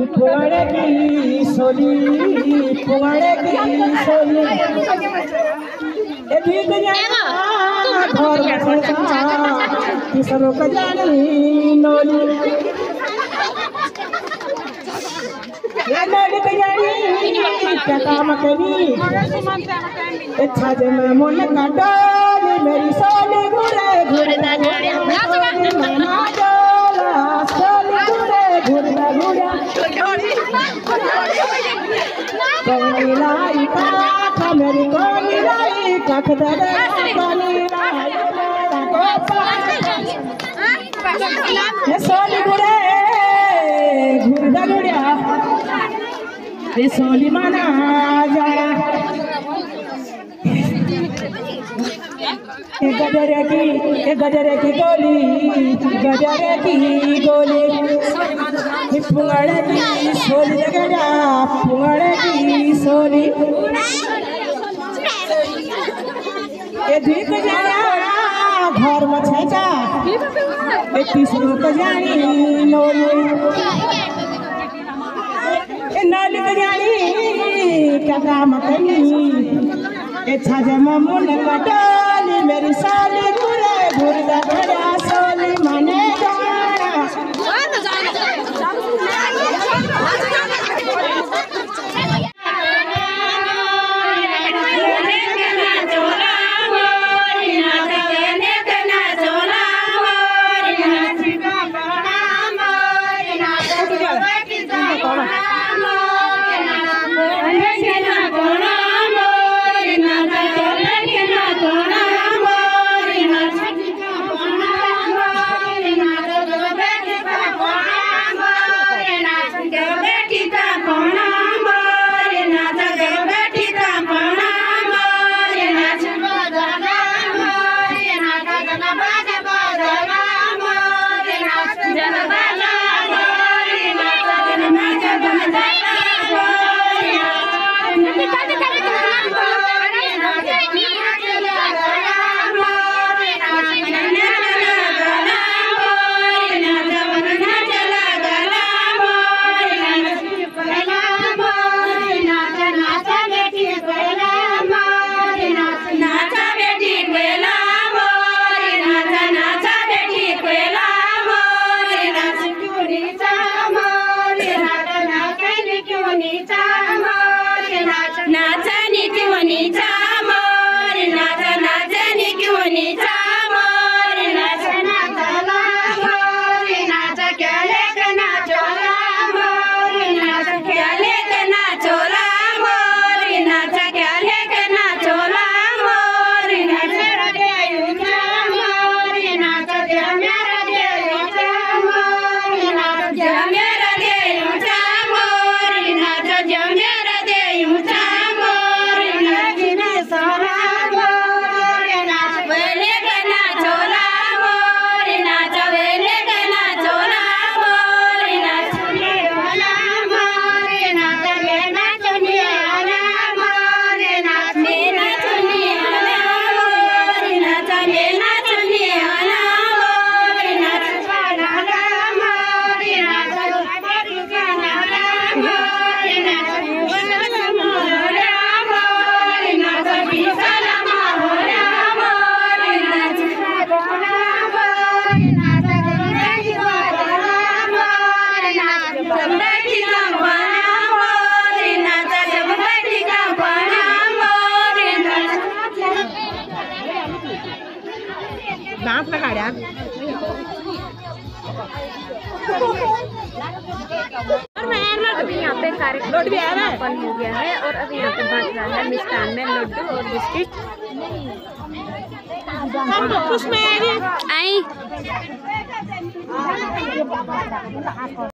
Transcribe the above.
पुआड़े की सोली पुआड़े की सोली घर किसरो का जानी नोली नोली का जानी क्या काम करी अच्छा जब मन का डाली मेरी सोली घुरे घुरदा घुरदा घुरा कौनी लाई काख मेरी कौनी लाई काख दरे कौनी लाई सोली घुरे घुरदा घुरा ये सोली माना जाया गजरे की गोली पुंगड़े की सोली गजा पुंगड़े की सोली ये दीप जाना घर में छेचा ये तीसरी को जानी नोली ये नाली को जानी क्या काम करनी ये छाजे मामूल कटाली मेरी साली घुरे घुरदा घड़ा सोली माने अभी यहाँ पे कार्यक्रम समापन हो गया है और अभी यहाँ पे बच रहा है मिष्ठान में लड्डू और बिस्किट। आई